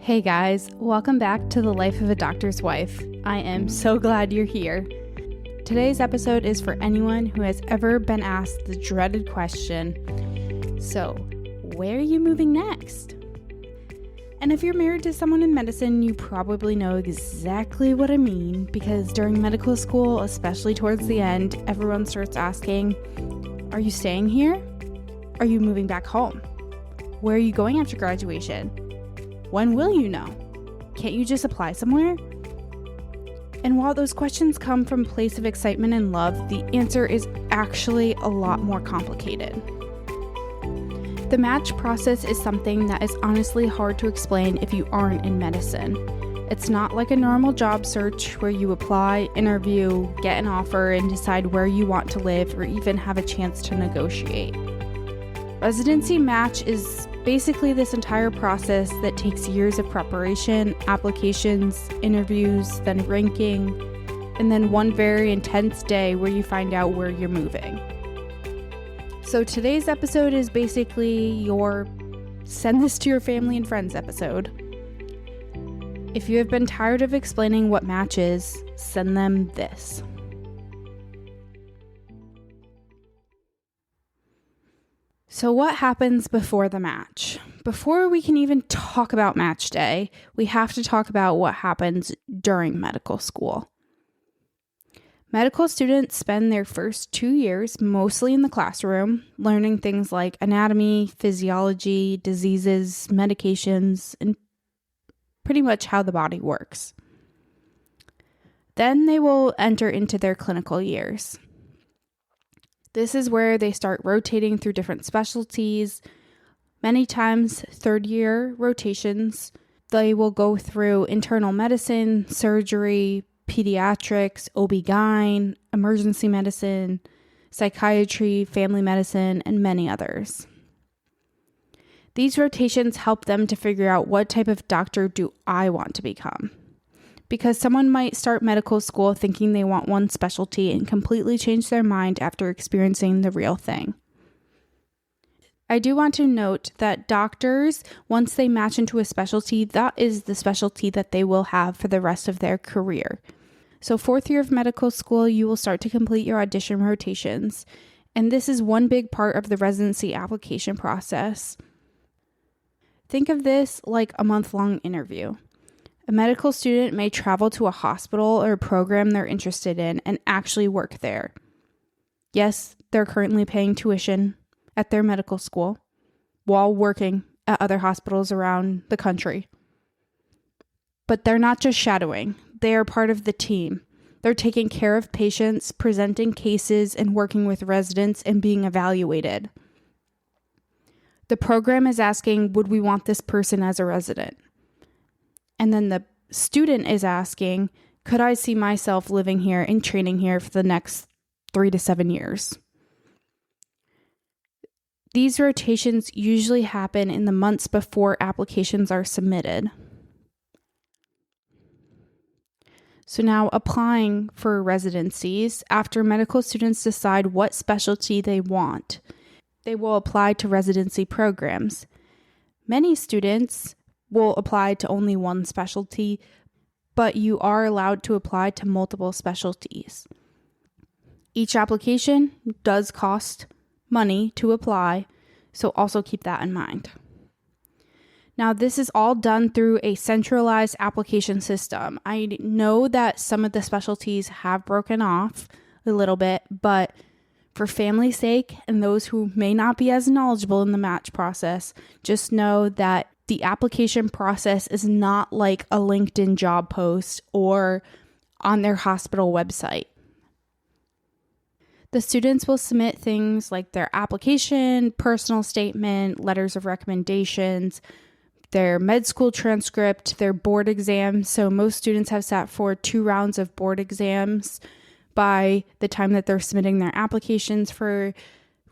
Hey guys, welcome back to The Life of a Doctor's Wife. I am so glad you're here. Today's episode is for anyone who has ever been asked the dreaded question, so where are you moving next? And if you're married to someone in medicine, you probably know exactly what I mean, because during medical school, especially towards the end, everyone starts asking, are you staying here? Are you moving back home? Where are you going after graduation? When will you know? Can't you just apply somewhere? And while those questions come from a place of excitement and love, the answer is actually a lot more complicated. The match process is something that is honestly hard to explain if you aren't in medicine. It's not like a normal job search where you apply, interview, get an offer, and decide where you want to live or even have a chance to negotiate. Residency match is basically this entire process that takes years of preparation, applications, interviews, then ranking, and then one very intense day where you find out where you're moving. So today's episode is basically your send this to your family and friends episode. If you have been tired of explaining what match is, send them this. So what happens before the match? Before we can even talk about match day, we have to talk about what happens during medical school. Medical students spend their first 2 years mostly in the classroom, learning things like anatomy, physiology, diseases, medications, and pretty much how the body works. Then they will enter into their clinical years. This is where they start rotating through different specialties. Many times, third-year rotations. They will go through internal medicine, surgery, pediatrics, OB-GYN, emergency medicine, psychiatry, family medicine, and many others. These rotations help them to figure out what type of doctor do I want to become. Because someone might start medical school thinking they want one specialty and completely change their mind after experiencing the real thing. I do want to note that doctors, once they match into a specialty, that is the specialty that they will have for the rest of their career. So 4th year of medical school, you will start to complete your audition rotations. And this is one big part of the residency application process. Think of this like a month-long interview. A medical student may travel to a hospital or a program they're interested in and actually work there. Yes, they're currently paying tuition at their medical school while working at other hospitals around the country. But they're not just shadowing. They are part of the team. They're taking care of patients, presenting cases, and working with residents and being evaluated. The program is asking, would we want this person as a resident? And then the student is asking, could I see myself living here and training here for the next 3 to 7 years? These rotations usually happen in the months before applications are submitted. So now applying for residencies, after medical students decide what specialty they want, they will apply to residency programs. Many students will apply to only one specialty, but you are allowed to apply to multiple specialties. Each application does cost money to apply, so also keep that in mind. Now, this is all done through a centralized application system. I know that some of the specialties have broken off a little bit, but for family's sake and those who may not be as knowledgeable in the match process, just know that the application process is not like a LinkedIn job post or on their hospital website. The students will submit things like their application, personal statement, letters of recommendations, their med school transcript, their board exams. So most students have sat for 2 rounds of board exams by the time that they're submitting their applications for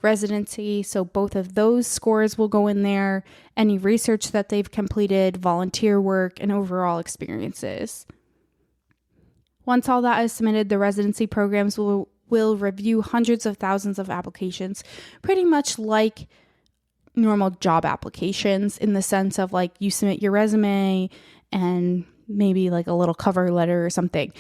residency. So both of those scores will go in there, any research that they've completed, volunteer work, and overall experiences. Once all that is submitted, the residency programs will review hundreds of thousands of applications, pretty much like normal job applications, in the sense of like you submit your resume and maybe like a little cover letter or something.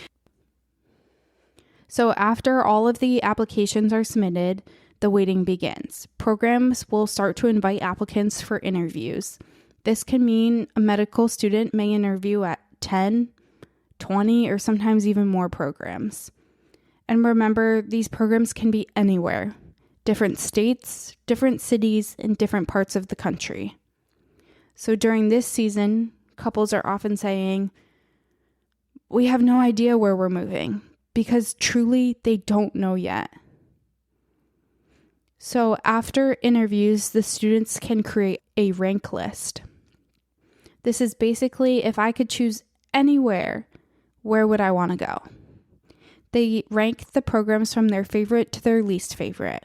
So after all of the applications are submitted, the waiting begins. Programs will start to invite applicants for interviews. This can mean a medical student may interview at 10, 20, or sometimes even more programs. And remember, these programs can be anywhere. Different states, different cities, and different parts of the country. So during this season, couples are often saying, "We have no idea where we're moving," because truly they don't know yet. So after interviews, the students can create a rank list. This is basically, if I could choose anywhere, where would I want to go? They rank the programs from their favorite to their least favorite.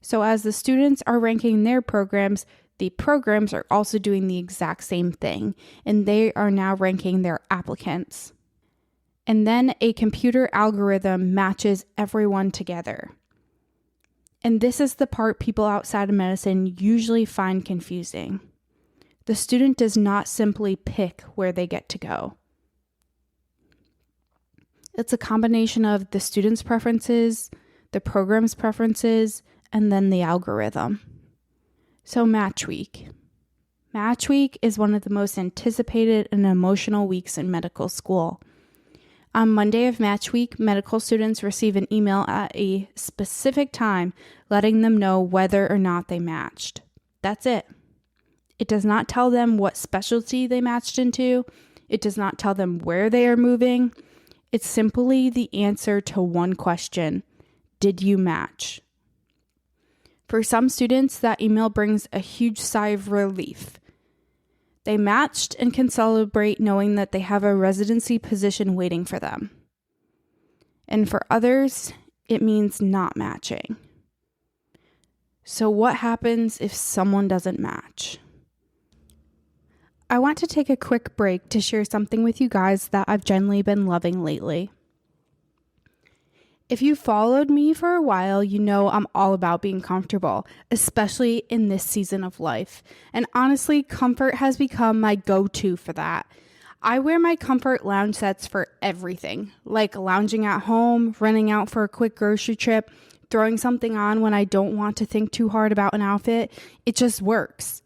So as the students are ranking their programs, the programs are also doing the exact same thing, and they are now ranking their applicants. And then a computer algorithm matches everyone together. And this is the part people outside of medicine usually find confusing. The student does not simply pick where they get to go. It's a combination of the student's preferences, the program's preferences, and then the algorithm. So Match Week. Match Week is one of the most anticipated and emotional weeks in medical school. On Monday of Match Week, medical students receive an email at a specific time letting them know whether or not they matched. That's it. It does not tell them what specialty they matched into. It does not tell them where they are moving. It's simply the answer to one question: did you match? For some students, that email brings a huge sigh of relief. They matched and can celebrate knowing that they have a residency position waiting for them. And for others, it means not matching. So what happens if someone doesn't match? I want to take a quick break to share something with you guys that I've generally been loving lately. If you followed me for a while, you know I'm all about being comfortable, especially in this season of life. And honestly, comfort has become my go-to for that. I wear my comfort lounge sets for everything, like lounging at home, running out for a quick grocery trip, throwing something on when I don't want to think too hard about an outfit. It just works.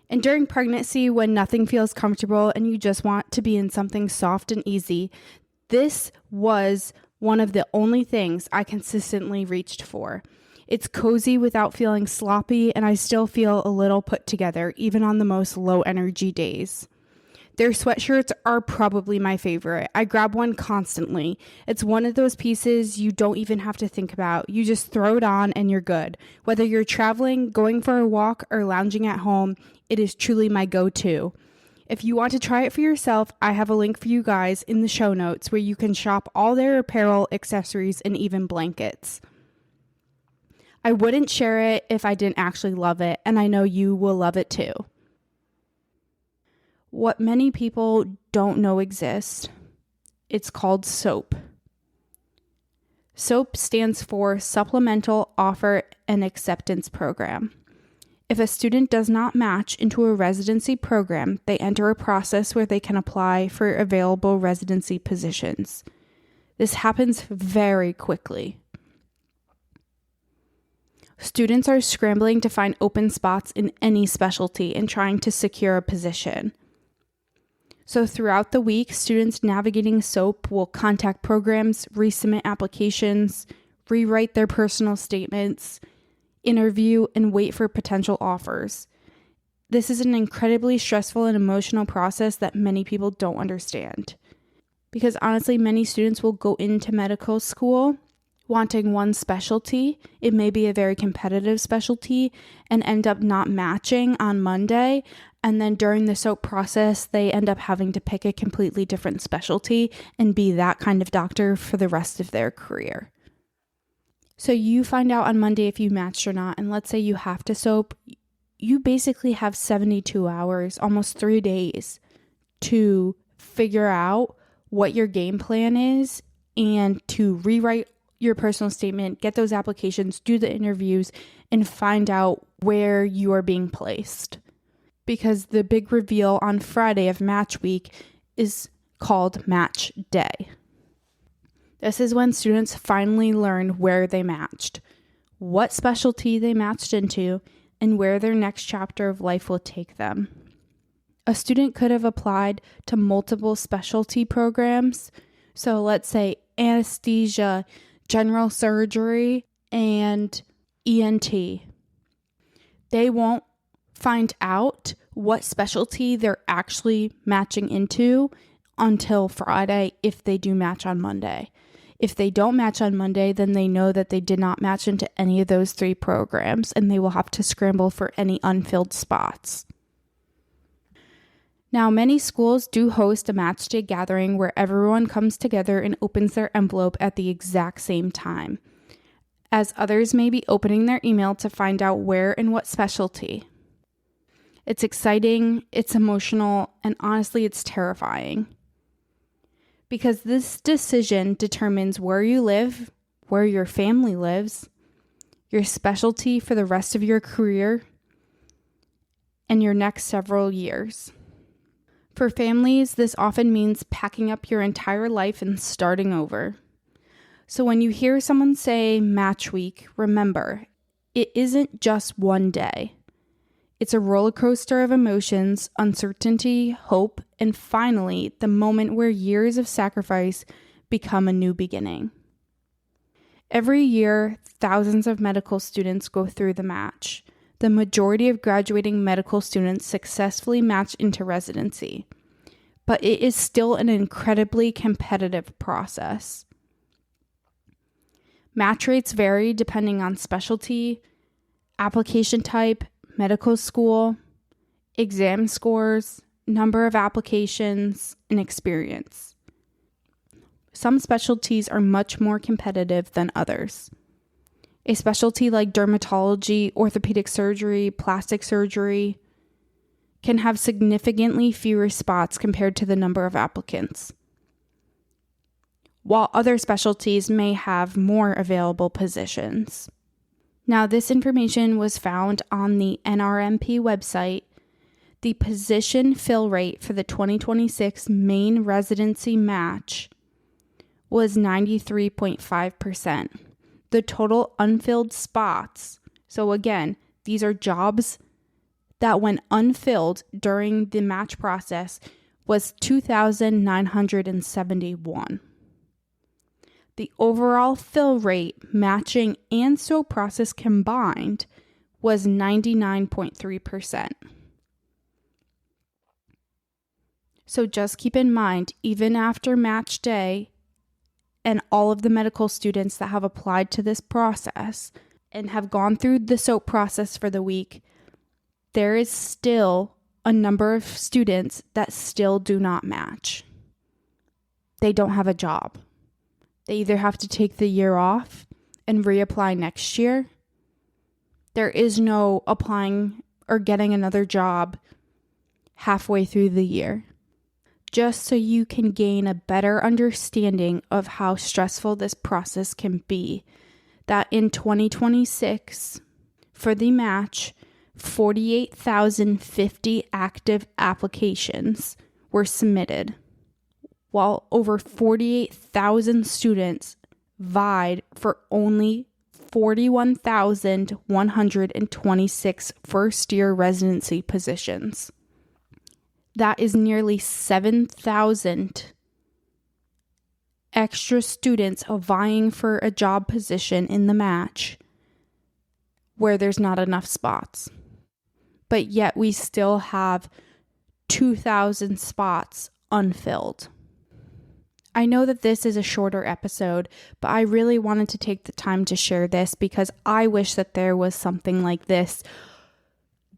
And during pregnancy, when nothing feels comfortable and you just want to be in something soft and easy, this was one of the only things I consistently reached for. It's cozy without feeling sloppy, and I still feel a little put together, even on the most low energy days. Their sweatshirts are probably my favorite. I grab one constantly. It's one of those pieces you don't even have to think about. You just throw it on and you're good. Whether you're traveling, going for a walk, or lounging at home, it is truly my go-to. If you want to try it for yourself, I have a link for you guys in the show notes where you can shop all their apparel, accessories, and even blankets. I wouldn't share it if I didn't actually love it, and I know you will love it too. What many people don't know exists, it's called SOAP. SOAP stands for Supplemental Offer and Acceptance Program. If a student does not match into a residency program, they enter a process where they can apply for available residency positions. This happens very quickly. Students are scrambling to find open spots in any specialty and trying to secure a position. So throughout the week, students navigating SOAP will contact programs, resubmit applications, rewrite their personal statements, interview, and wait for potential offers. This is an incredibly stressful and emotional process that many people don't understand. Because honestly, many students will go into medical school wanting one specialty. It may be a very competitive specialty and end up not matching on Monday. And then during the SOAP process, they end up having to pick a completely different specialty and be that kind of doctor for the rest of their career. So you find out on Monday if you matched or not, and let's say you have to SOAP, you basically have 72 hours, almost 3 days, to figure out what your game plan is and to rewrite your personal statement, get those applications, do the interviews, and find out where you are being placed. Because the big reveal on Friday of match week is called match day. This is when students finally learn where they matched, what specialty they matched into, and where their next chapter of life will take them. A student could have applied to multiple specialty programs. So let's say anesthesia, general surgery, and ENT. They won't find out what specialty they're actually matching into until Friday if they do match on Monday. If they don't match on Monday, then they know that they did not match into any of those 3 programs, and they will have to scramble for any unfilled spots. Now, many schools do host a match day gathering where everyone comes together and opens their envelope at the exact same time, as others may be opening their email to find out where and what specialty. It's exciting, it's emotional, and honestly, it's terrifying. Because this decision determines where you live, where your family lives, your specialty for the rest of your career, and your next several years. For families, this often means packing up your entire life and starting over. So when you hear someone say match week, remember, it isn't just one day. It's a roller coaster of emotions, uncertainty, hope, and finally, the moment where years of sacrifice become a new beginning. Every year, thousands of medical students go through the match. The majority of graduating medical students successfully match into residency, but it is still an incredibly competitive process. Match rates vary depending on specialty, application type, medical school, exam scores, number of applications, and experience. Some specialties are much more competitive than others. A specialty like dermatology, orthopedic surgery, plastic surgery can have significantly fewer spots compared to the number of applicants, while other specialties may have more available positions. Now, this information was found on the NRMP website. The position fill rate for the 2026 main residency match was 93.5%. The total unfilled spots, so again, these are jobs that went unfilled during the match process, was 2,971. The overall fill rate, matching and SOAP process combined, was 99.3%. So just keep in mind, even after match day and all of the medical students that have applied to this process and have gone through the SOAP process for the week, there is still a number of students that still do not match. They don't have a job. They either have to take the year off and reapply next year. There is no applying or getting another job halfway through the year. Just so you can gain a better understanding of how stressful this process can be, that in 2026, for the match, 48,050 active applications were submitted, while over 48,000 students vied for only 41,126 first-year residency positions. That is nearly 7,000 extra students vying for a job position in the match where there's not enough spots. But yet we still have 2,000 spots unfilled. I know that this is a shorter episode, but I really wanted to take the time to share this because I wish that there was something like this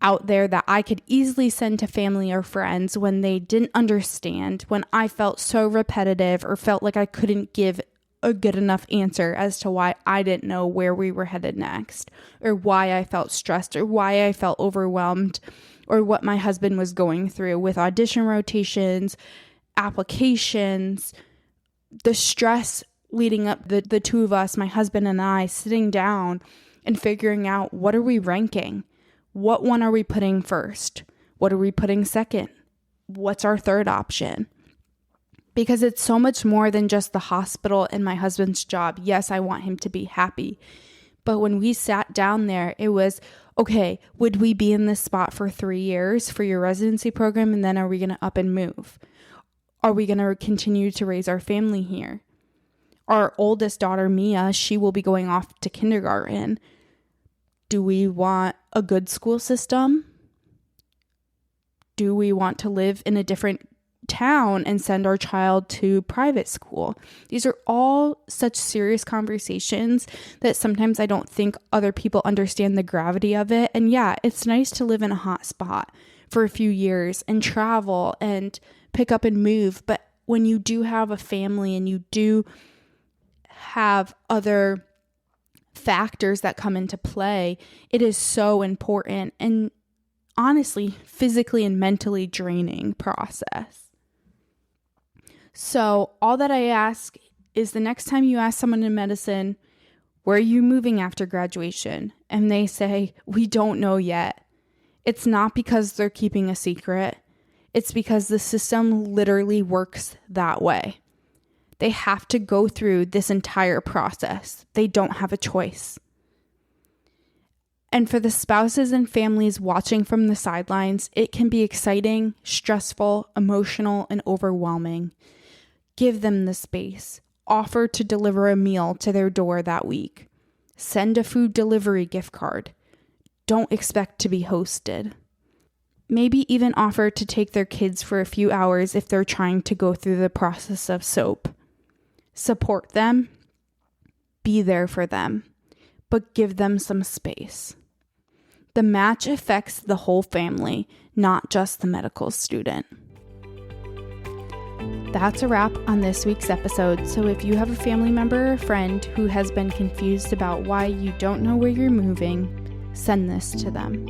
out there that I could easily send to family or friends when they didn't understand, when I felt so repetitive or felt like I couldn't give a good enough answer as to why I didn't know where we were headed next, or why I felt stressed, or why I felt overwhelmed, or what my husband was going through with audition rotations, applications. The stress leading up, the two of us, my husband and I, sitting down and figuring out, what are we ranking? What one are we putting first? What are we putting second? What's our third option? Because it's so much more than just the hospital and my husband's job. Yes, I want him to be happy. But when we sat down there, it was, okay, would we be in this spot for 3 years for your residency program? And then are we going to up and move? Are we going to continue to raise our family here? Our oldest daughter, Mia, she will be going off to kindergarten. Do we want a good school system? Do we want to live in a different town and send our child to private school? These are all such serious conversations that sometimes I don't think other people understand the gravity of it. And yeah, it's nice to live in a hot spot for a few years and travel and pick up and move. But when you do have a family and you do have other factors that come into play, it is so important and honestly physically and mentally draining process. So all that I ask is, the next time you ask someone in medicine, where are you moving after graduation? And they say, we don't know yet. It's not because they're keeping a secret. It's because the system literally works that way. They have to go through this entire process. They don't have a choice. And for the spouses and families watching from the sidelines, it can be exciting, stressful, emotional, and overwhelming. Give them the space. Offer to deliver a meal to their door that week. Send a food delivery gift card. Don't expect to be hosted. Maybe even offer to take their kids for a few hours if they're trying to go through the process of SOAP. Support them. Be there for them. But give them some space. The match affects the whole family, not just the medical student. That's a wrap on this week's episode. So if you have a family member or friend who has been confused about why you don't know where you're moving, send this to them.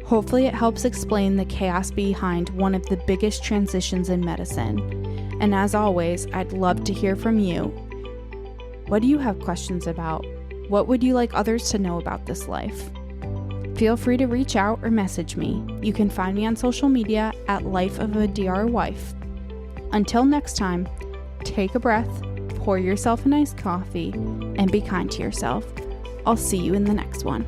Hopefully it helps explain the chaos behind one of the biggest transitions in medicine. And as always, I'd love to hear from you. What do you have questions about? What would you like others to know about this life? Feel free to reach out or message me. You can find me on social media at Life of a DR Wife. Until next time, take a breath, pour yourself a nice coffee, and be kind to yourself. I'll see you in the next one.